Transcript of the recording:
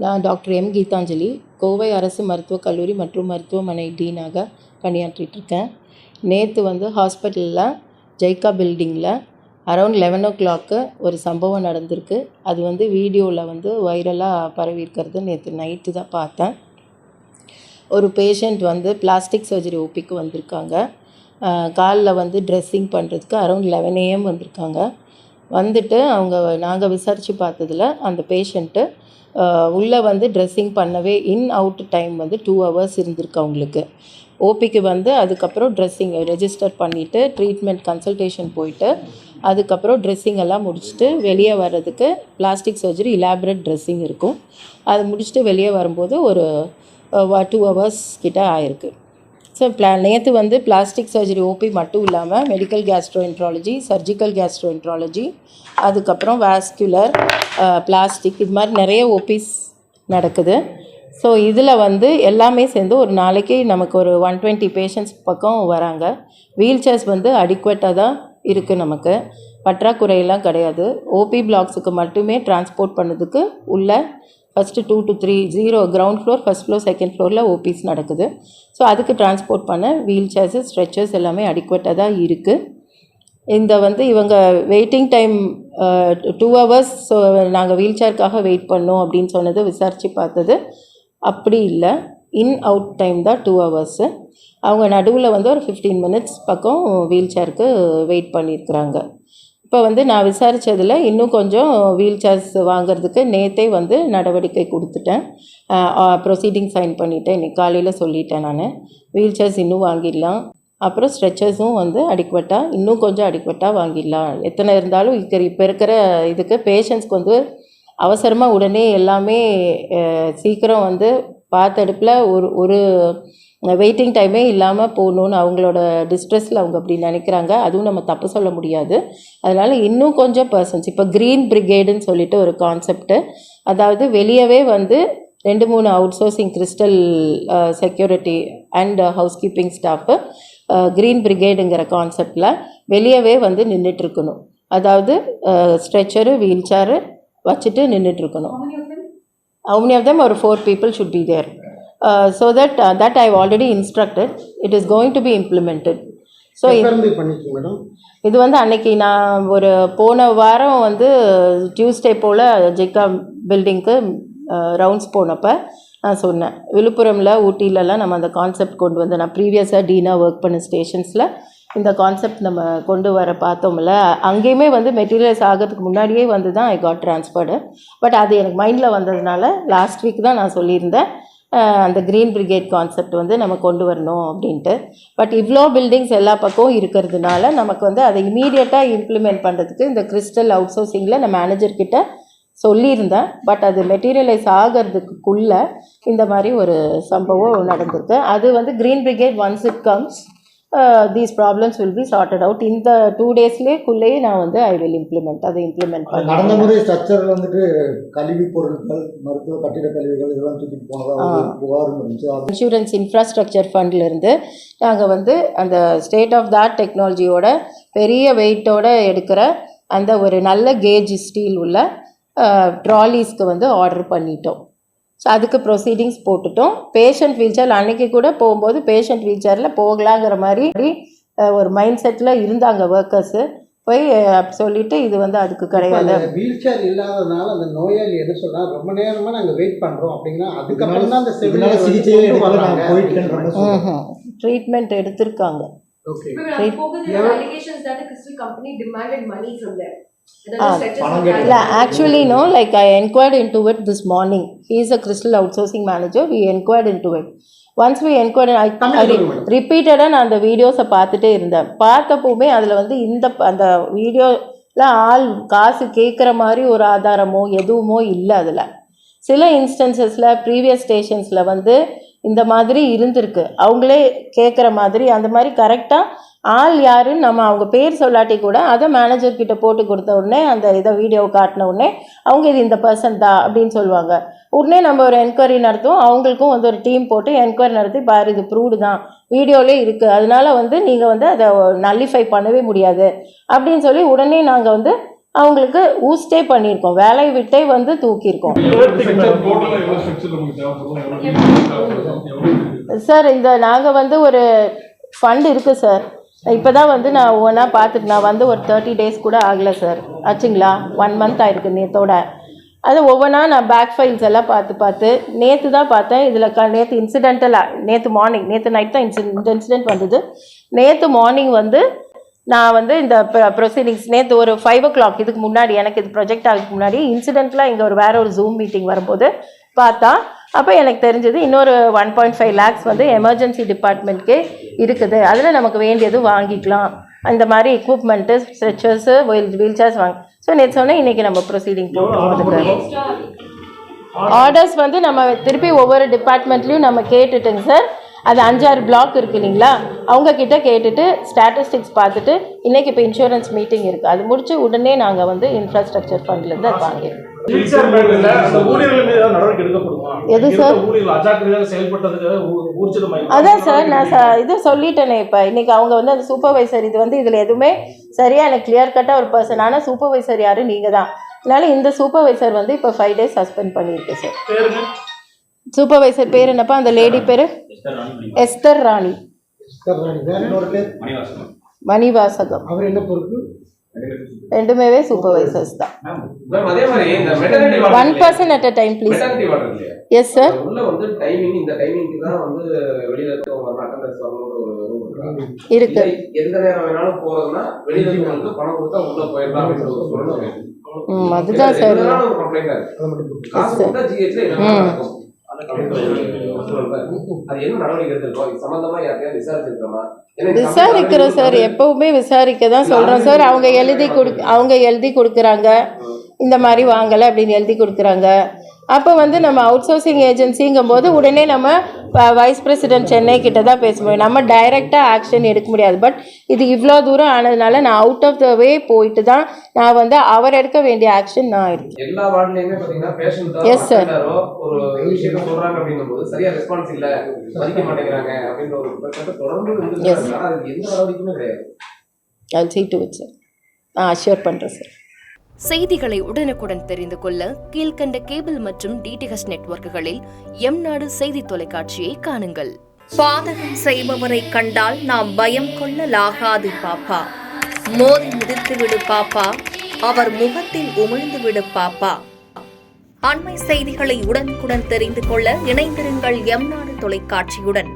நான் doctor M Gitanjali, Kovai அரசு மருத்துவக் கல்லூரி மற்றும் மருத்துவமனை டீனாக பணியாற்றிகிட்ருக்கேன். நேற்று ஹாஸ்பிட்டலில் ஜெய்கா பில்டிங்கில் அரௌண்ட் 11 ஒரு சம்பவம் நடந்திருக்கு. அது வீடியோவில் வைரலாக பரவியிருக்கிறது நேற்று நைட்டு தான் பார்த்தேன். ஒரு பேஷண்ட் பிளாஸ்டிக் சர்ஜரி ஓபிக்கு வந்திருக்காங்க. காலில் ட்ரெஸ்ஸிங் பண்ணுறதுக்கு அரௌண்ட் 11 AM வந்திருக்காங்க. வந்துட்டு நாங்கள் விசாரித்து பார்த்ததில் அந்த பேஷண்ட்டு உள்ளே ட்ரெஸ்ஸிங் பண்ணவே இன் அவுட் டைம் 2 hours இருந்திருக்கு அவங்களுக்கு. ஓபிக்கு அதுக்கப்புறம் ட்ரெஸ்ஸிங் ரெஜிஸ்டர் பண்ணிவிட்டு ட்ரீட்மெண்ட் கன்சல்டேஷன் போயிட்டு அதுக்கப்புறம் ட்ரெஸ்ஸிங் எல்லாம் முடிச்சுட்டு வெளியே வர்றதுக்கு பிளாஸ்டிக் சர்ஜரி இலாபரேட் ட்ரெஸ்ஸிங் இருக்கும். அது முடிச்சுட்டு வெளியே வரும்போது ஒரு 2 hours கிட்ட ஆயிருக்கு. ஸோ நேற்று பிளாஸ்டிக் சர்ஜரி ஓபி மட்டும் இல்லாமல் மெடிக்கல் கேஸ்ட்ரோஎன்ட்ராலஜி, சர்ஜிக்கல் கேஸ்ட்ரோஎன்ட்ராலஜி, அதுக்கப்புறம் வாஸ்குலர், பிளாஸ்டிக், இது மாதிரி நிறைய ஓபிஸ் நடக்குது. ஸோ இதில் எல்லாமே சேர்ந்து ஒரு நாளைக்கு நமக்கு ஒரு 120 பேஷண்ட்ஸ் பக்கம் வராங்க. வீல் சேர்ஸ் அடிக்குவேட்டாக தான் இருக்குது, நமக்கு பற்றாக்குறையெல்லாம் கிடையாது. ஓபி பிளாக்ஸுக்கு மட்டுமே டிரான்ஸ்போர்ட் பண்ணதுக்கு உள்ள first 2 to 3 ground floor, first floor, second ஃப்ளோரில் ஓபிஸ் நடக்குது. ஸோ அதுக்கு டிரான்ஸ்போர்ட் பண்ண வீல் சேர்ஸு, ஸ்ட்ரெச்சர்ஸ் எல்லாமே அடிக்குவேட்டாக தான் இருக்குது. இந்த இவங்க வெயிட்டிங் டைம் 2 hours. ஸோ நாங்கள் வீல் சேருக்காக வெயிட் பண்ணோம் அப்படின்னு சொன்னது விசாரித்து பார்த்தது அப்படி இல்லை. இன் அவுட் டைம் தான் 2 hours. அவங்க நடுவில் ஒரு 15 minutes பக்கம் வீல் சேருக்கு வெயிட் பண்ணியிருக்கிறாங்க. இப்போ நான் விசாரித்ததில் இன்னும் கொஞ்சம் வீல் சேர்ஸ் வாங்கிறதுக்கு நேற்றே நடவடிக்கை கொடுத்துட்டேன். ப்ரொசீடிங் சைன் பண்ணிவிட்டேன். இன்றைக்கி காலையில் சொல்லிட்டேன் நான். வீல் சேர்ஸ் இன்னும் வாங்கிடலாம். அப்புறம் ஸ்ட்ரெச்சர்ஸும் அடிக்குவேட்டாக இன்னும் கொஞ்சம் அடிக்குவேட்டாக வாங்கிடலாம். எத்தனை இருந்தாலும் இப்போ இருக்கிற இதுக்கு பேஷண்ட்ஸ்க்கு அவசரமாக உடனே எல்லாமே சீக்கிரம் பார்த்தடுப்பில் ஒரு வெயிட்டிங் டைமே இல்லாமல் போகணுன்னு அவங்களோட டிஸ்ட்ரெஸில் அவங்க அப்படி நினைக்கிறாங்க. அதுவும் நம்ம தப்பு சொல்ல முடியாது. அதனால் இன்னும் கொஞ்சம் பர்சன்ஸ் இப்போ க்ரீன் பிரிகேடுன்னு சொல்லிட்டு ஒரு கான்செப்ட்டு, அதாவது வெளியவே 2-3 outsourcing Crystal security and housekeeping staff green பிரிகேடுங்கிற கான்செப்டில் வெளியவே நின்றுட்டுருக்கணும். அதாவது ஸ்ட்ரெச்சரு, வீல் சேரு வச்சுட்டு நின்றுட்டுருக்கணும். How many of them? Or 4 people should be there. So that I've already instructed. It is going to be implemented. So இது அன்னைக்கு நான் ஒரு போன வாரம் டியூஸ்டே போல் ஜெய்கா பில்டிங்க்கு ரவுண்ட்ஸ் போனப்போ நான் சொன்னேன். விழுப்புரமில், ஊட்டிலலாம் நம்ம அந்த கான்செப்ட் கொண்டு நான் ப்ரீவியஸாக டீனாக ஒர்க் பண்ண ஸ்டேஷன்ஸில் இந்த கான்செப்ட் நம்ம கொண்டு வர பார்த்தோம்ல. அங்கேயுமே மெட்டீரியல்ஸ் ஆகிறதுக்கு முன்னாடியே தான் ஐ காட் ட்ரான்ஸ்ஃபர்டு. பட் அது எனக்கு மைண்டில் வந்ததுனால லாஸ்ட் வீக் தான் நான் சொல்லியிருந்தேன் அந்த க்ரீன் பிரிகேட் கான்செப்ட் நம்ம கொண்டு வரணும் அப்படின்ட்டு. பட் இவ்வளோ பில்டிங்ஸ் எல்லா பக்கமும் இருக்கிறதுனால நமக்கு அதை இமீடியட்டாக இம்ப்ளிமெண்ட் பண்ணுறதுக்கு இந்த கிறிஸ்டல் அவுட் சோர்சிங்கில் நான் மேனேஜர்கிட்ட சொல்லியிருந்தேன். பட் அது மெட்டீரியலைஸ் ஆகிறதுக்குள்ளே இந்த மாதிரி ஒரு சம்பவம் நடந்திருக்கு. அது green brigade once it comes these problems will be sorted out. இந்த 2 daysலேயே நான் ஐ வில் இம்ப்ளிமெண்ட் இம்ப்ளிமெண்ட் பண்ண. நடந்த முறை ஸ்ட்ரக்சர் கழிவு பொருட்கள், மருத்துவ கட்டிட கழிவுகள் இதெல்லாம் தூக்கிட்டு போனதாக புகாரும் இருந்துச்சு. இன்சூரன்ஸ் இன்ஃப்ராஸ்ட்ரக்சர் ஃபண்ட்லேருந்து நாங்கள் அந்த ஸ்டேட் ஆஃப் த ஆர்ட் டெக்னாலஜியோட பெரிய வெயிட்டோடு எடுக்கிற அந்த ஒரு நல்ல கேஜ் ஸ்டீல் உள்ள ட்ராலிஸ்க்கு ஆர்டர் பண்ணிட்டோம். ஸோ அதுக்கு ப்ரொசீடிங்ஸ் போட்டுட்டோம். பேஷண்ட் வீல் சேர் அன்றைக்கி கூட போகும்போது பேஷண்ட் வீல் சேரில் போகலாங்கிற மாதிரி ஒரு மைண்ட் செட்டில் இருந்தாங்க ஒர்க்கர்ஸு. போய் சொல்லிவிட்டு இது அதுக்கு கிடையாது. வீல் சேர் இல்லாததுனால அந்த நோயாளி என்ன சொல்கிறாங்க, ரொம்ப நேரமாக நாங்கள் வெயிட் பண்ணுறோம் அப்படின்னா அதுக்கப்புறம் தான் அந்த சிகிச்சையே ட்ரீட்மெண்ட் எடுத்திருக்காங்க. Actually no, like I inquired into it this morning. He is a crystal outsourcing manager. We inquired into it. Once we inquired, I repeated நான் அந்த வீடியோஸை பார்த்துட்டே இருந்தேன். பார்த்தப்போவுமே அதில் இந்த அந்த வீடியோவில் ஆள் காசு கேட்குற மாதிரி ஒரு ஆதாரமோ எதுவுமோ இல்லை. அதில் சில இன்ஸ்டன்சஸில் ப்ரீவியஸ் ஸ்டேஷன்ஸில் இந்த மாதிரி இருந்திருக்கு. அவங்களே கேட்குற மாதிரி அந்த மாதிரி கரெக்டாக ஆள் யாருன்னு நம்ம அவங்க பேர் சொல்லாட்டி கூட அதை மேனேஜர்கிட்ட போட்டு கொடுத்த உடனே அந்த இதை வீடியோவை காட்டின உடனே அவங்க இது இந்த பர்சன் தான் அப்படின்னு சொல்லுவாங்க. உடனே நம்ம ஒரு என்கொயரி நடத்துவோம். அவங்களுக்கும் ஒரு டீம் போட்டு என்கொயரி நடத்தி பாரு இது ப்ரூவ்டு தான், வீடியோவிலே இருக்குது, அதனால் நீங்கள் அதை நல்லிஃபை பண்ணவே முடியாது அப்படின்னு சொல்லி உடனே நாங்கள் அவங்களுக்கு ஊஸ்டே பண்ணியிருக்கோம், வேலையை விட்டே வந்து தூக்கியிருக்கோம். சார் இந்த நாங்கள் வந்து ஒரு ஃபண்ட் இருக்குது சார். இப்போ தான் வந்து நான் ஒவ்வொன்றா பார்த்துட்டு நான் வந்து ஒரு 30 days கூட ஆகலை சார், ஆச்சுங்களா, 1 month ஆயிருக்கு நேற்றோட. அது ஒவ்வொன்றா நான் பேக் ஃபைல்ஸ் எல்லாம் பார்த்து நேற்று தான் பார்த்தேன். இதில் நேற்று இன்சிடென்டலாக நேற்று நைட் தான் இந்த இன்சிடென்ட் வந்தது. நேற்று மார்னிங் வந்து நான் வந்து இந்த ப்ரொசீடிங்ஸ் நேற்று ஒரு 5 o'clock இதுக்கு முன்னாடி, எனக்கு இது ப்ரொஜெக்ட் ஆகிறதுக்கு முன்னாடி இன்சிடென்ட்லாம் இங்கே வேறு ஒரு ஜூம் மீட்டிங் வரும்போது பார்த்தா அப்போ எனக்கு தெரிஞ்சது இன்னொரு 1.5 lakhs வந்து எமர்ஜென்சி டிபார்ட்மெண்ட்கே இருக்குது. அதில் நமக்கு வேண்டியது வாங்கிக்கலாம், இந்த மாதிரி எக்யூப்மெண்ட்டு, ஸ்ட்ரெச்சர்ஸு, வீல் சேர்ஸ் வாங்க. ஸோ நேற்று சொன்னால் இன்றைக்கி நம்ம ப்ரொசீடிங் போகிறதுக்கு ஆர்டர்ஸ் வந்து நம்ம திருப்பி ஒவ்வொரு டிபார்ட்மெண்ட்லேயும் நம்ம கேட்டுட்டுங்க சார். அது 5-6 பிளாக் இருக்குது இல்லைங்களா, அவங்கக்கிட்ட கேட்டுட்டு ஸ்டாட்டிஸ்டிக்ஸ் பார்த்துட்டு இன்றைக்கி இப்போ இன்சூரன்ஸ் மீட்டிங் இருக்குது, அது முடிச்சு உடனே நாங்கள் வந்து இன்ஃப்ராஸ்ட்ரக்சர் ஃபண்ட்லேருந்து அது வாங்கிடுவோம். எது சார்? அதான் சார் நான் இது சொல்லிட்டேனே. இப்போ இன்றைக்கி அவங்க வந்து அந்த சூப்பர்வைசர் இது வந்து இதில் எதுவுமே சரியாக எனக்கு கிளியர் கட்டாக ஒரு பர்சன், ஆனால் சூப்பர்வைசர் யார் நீங்கள் தான். அதனால் இந்த சூப்பர்வைசர் வந்து இப்போ 5 days சஸ்பெண்ட் பண்ணியிருக்கு சார். சூப்பர்வைசர் பேர் என்னப்பா? அந்த லேடி பேர் எஸ்தர் ராணி. மணிவாசகம். அவர் என்ன பொறுப்பு? ரெண்டுமே சூப்பர்வைசர்ஸ் தான். 1 person at a time please. Yes sir. இருக்கு. அதுதான் சார். விசாரிக்கிறோம் சார், எப்பவுமே விசாரிக்க தான் சொல்கிறோம் சார். அவங்க எழுதி கொடுக்குறாங்க, இந்த மாதிரி வாங்கலை அப்படின்னு எழுதி கொடுக்குறாங்க. அப்போ வந்து நம்ம அவுட் சோர்சிங் ஏஜென்சிங்கும் போது உடனே நம்ம வைஸ் பிரசிடென்ட் சென்னை கிட்ட தான் பேச முடியும், நம்ம டைரெக்டாக ஆக்ஷன் எடுக்க முடியாது. பட் இது இவ்வளோ தூரம் ஆனதுனால நான் அவுட் ஆஃப் த வே போயிட்டு தான் நான் வந்து அவர் எடுக்க வேண்டிய ஆக்ஷன் நான் எடுத்தேன். எல்லா வார்டுலயுமே பாத்தீங்கன்னா பேஷண்ட் எஸ் சார் ஒரு விஷயம் சொல்றாங்க அப்படிங்கும்போது சரியா ரெஸ்பான்ஸ் இல்ல, மதிக்க மாட்டேங்கிறாங்க அப்படின்ற ஒரு பிரச்சனை தொடர்ந்து வந்து அது எந்த நடவடிக்கையுமே கிடையாது. அது சீட்டு வச்சு நான் அஷ்யூர் பண்ணுறேன் சார். செய்திகளை உடனுக்குடன் தெரிந்து கொள்ள கீழ்கண்ட கேபிள் மற்றும் டிடிஹெச் நெட்வொர்க்குகளில் எம்நாடு செய்தி தொலைக்காட்சியை காணுங்கள். பாதகம் செய்பவரை கண்டால் நாம் பயம் கொள்ளலாகாது பாப்பா, மோதி மிதித்து விடு பாப்பா, அவர் முகத்தில் உமிழ்ந்து விடு பாப்பா. அண்மை செய்திகளை உடனுக்குடன் தெரிந்து கொள்ள இணைந்திருங்கள் எம்நாடு தொலைக்காட்சியுடன்.